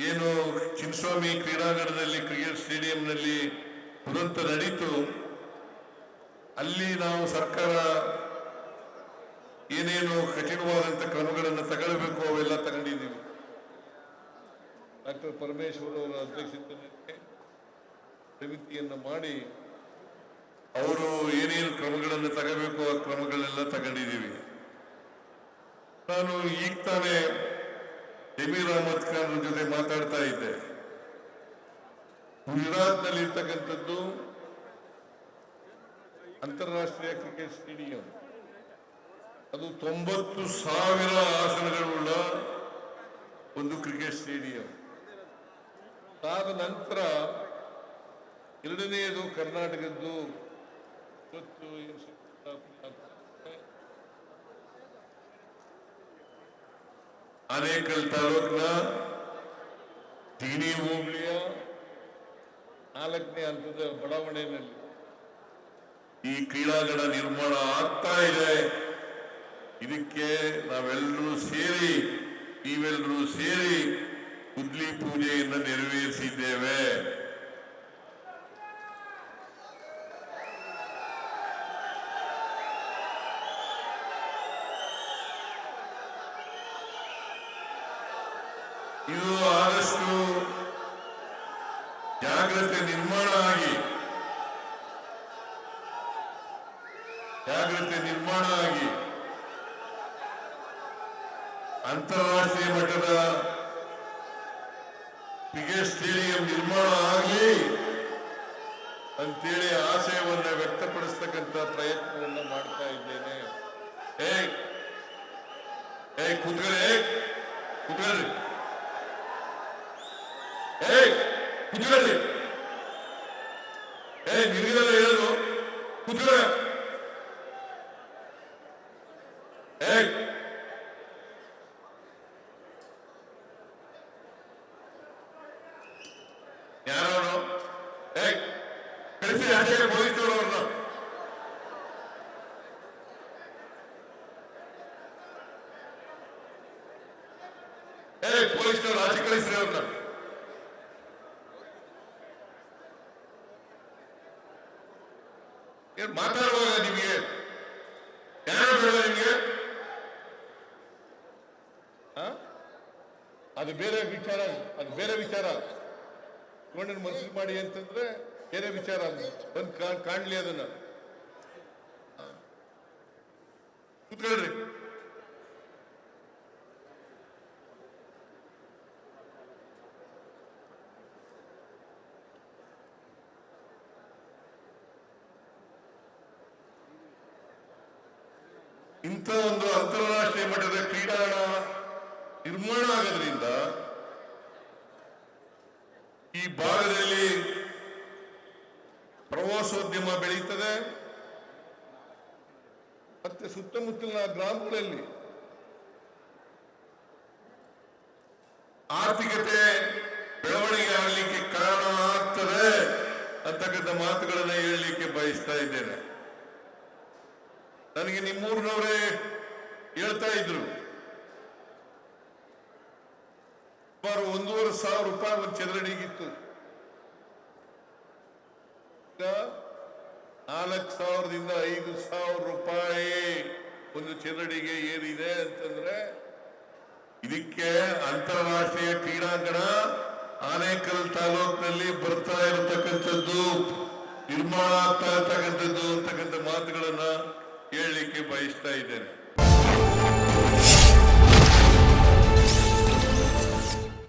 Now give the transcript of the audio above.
ಏನು ಚಿನ್ನಸ್ವಾಮಿ ಕ್ರೀಡಾಂಗಣದಲ್ಲಿ ಕ್ರಿಕೆಟ್ ಸ್ಟೇಡಿಯಂನಲ್ಲಿ ದುರಂತ ನಡೀತು, ಅಲ್ಲಿ ನಾವು ಸರ್ಕಾರ ಏನೇನು ಕಠಿಣವಾದಂಥ ಕ್ರಮಗಳನ್ನು ತಗೊಳ್ಬೇಕು ಅವೆಲ್ಲ ತಗೊಂಡಿದ್ದೀವಿ. ಡಾಕ್ಟರ್ ಪರಮೇಶ್ವರ್ ಅವರ ಅಧ್ಯಕ್ಷತೆಯಲ್ಲಿ ಸಮಿತಿಯನ್ನು ಮಾಡಿ ಅವರು ಏನೇನು ಕ್ರಮಗಳನ್ನು ತಗೋಬೇಕು ಆ ಕ್ರಮಗಳೆಲ್ಲ ತಗೊಂಡಿದ್ದೀವಿ. ನಾನು ಈಗ ತಾನೇ ಜಮೀರ್ ಅಹಮದ್ ಖಾನ್ ಜೊತೆ ಮಾತಾಡ್ತಾ ಇದ್ದೆ. ಗುಜರಾತ್ನಲ್ಲಿ ಇರ್ತಕ್ಕಂಥದ್ದು ಅಂತಾರಾಷ್ಟ್ರೀಯ ಕ್ರಿಕೆಟ್ ಸ್ಟೇಡಿಯಂ, ಅದು 90,000 ಆಸನಗಳುಳ್ಳ ಒಂದು ಕ್ರಿಕೆಟ್ ಸ್ಟೇಡಿಯಂ. ಅದಾದ ನಂತರ ಎರಡನೆಯದು ಕರ್ನಾಟಕದ್ದು ಆನೇಕಲ್ ತಾಲೂಕಿನ ಟಿಣಿ ಹೋಬಳಿಯ 4ನೇ ಹಂತದ ಬಡಾವಣೆಯಲ್ಲಿ ಈ ಕ್ರೀಡಾಂಗಣ ನಿರ್ಮಾಣ ಆಗ್ತಾ ಇದೆ. ಇದಕ್ಕೆ ನೀವೆಲ್ಲರೂ ಸೇರಿ ಗುದ್ಲಿ ಪೂಜೆಯನ್ನು ನೆರವೇರಿಸಿದ್ದೇವೆ. ಇದು ಆದಷ್ಟು ಜಾಗ್ರತೆ ನಿರ್ಮಾಣ ಆಗಿ ಅಂತಾರಾಷ್ಟ್ರೀಯ ಮಟ್ಟದ ಕ್ರಿಕೆಟ್ ಸ್ಟೇಡಿಯಂ ನಿರ್ಮಾಣ ಆಗಲಿ ಅಂತೇಳಿ ಆಶಯವನ್ನು ವ್ಯಕ್ತಪಡಿಸ್ತಕ್ಕಂಥ ಪ್ರಯತ್ನವನ್ನು ಮಾಡ್ತಾ ಇದ್ದೇನೆ. ಕೂತ್ಕೊಳ್ಳಿ ನಿಮಗೆಲ್ಲ ಹೇಳೋದು ಕೂತ್ಕೊಳ್ಳ. ಯಾರವನು ಕಳಿಸಿ ಆಚೆ ಪೊಲೀಸರು ಅವ್ರನ್ನ. ಪೊಲೀಸರು ಆಚೆ ಕಳಿಸ್ರಿ ಅವ್ರನ್ನ. ಏನ್ ಮಾತಾಡುವಾಗ ನಿಮಗೆ ಯಾರು ಬೇಡ ನಿಮಗೆ? ಅದು ಬೇರೆ ವಿಚಾರ. ಗೊಂಡನ್ನು ಮನಸ್ಸು ಮಾಡಿ ಅಂತಂದ್ರೆ ಬೇರೆ ವಿಚಾರ. ಬಂದು ಕಾಣ್ಲಿ ಅದನ್ನ. ಕೂತ್ಕೊಳ್ರಿ. ಇಂಥ ಒಂದು ಅಂತಾರಾಷ್ಟ್ರೀಯ ಮಟ್ಟದ ಕ್ರೀಡಾಂಗಣ ನಿರ್ಮಾಣ ಆಗೋದ್ರಿಂದ ಈ ಭಾಗದಲ್ಲಿ ಪ್ರವಾಸೋದ್ಯಮ ಬೆಳೀತದೆ. ಮತ್ತೆ ಸುತ್ತಮುತ್ತಲಿನ ಗ್ರಾಮಗಳಲ್ಲಿ ಆರ್ಥಿಕತೆ ಬೆಳವಣಿಗೆ ಆಗಲಿಕ್ಕೆ ಕಾರಣ ಆಗ್ತದೆ ಅಂತಕ್ಕಂಥ ಮಾತುಗಳನ್ನು ಹೇಳಲಿಕ್ಕೆ ಬಯಸ್ತಾ ಇದ್ದೇನೆ. ನನಗೆ ನಿಮ್ಮೂರಿನವರೇ ಹೇಳ್ತಾ ಇದ್ರು, ಸುಮಾರು 1,500 ರೂಪಾಯಿ ಒಂದು ಚದರಡಿಗಿತ್ತು. ಈಗ 4,000ದಿಂದ 5,000 ರೂಪಾಯಿ ಒಂದು ಚದರಡಿಗೆ ಏರಿದೆ ಅಂತಂದ್ರೆ ಇದಕ್ಕೆ ಅಂತಾರಾಷ್ಟ್ರೀಯ ಕ್ರೀಡಾಂಗಣ ಆನೇಕಲ್ ತಾಲೂಕಿನಲ್ಲಿ ಬರ್ತಾ ಇರತಕ್ಕಂಥದ್ದು, ನಿರ್ಮಾಣ ಆಗ್ತಾ ಇರ್ತಕ್ಕಂಥದ್ದು ಅಂತಕ್ಕಂಥ ಮಾತುಗಳನ್ನ ಹೇಳಲಿಕ್ಕೆ ಬಯಸ್ತಾ ಇದ್ದೇನೆ.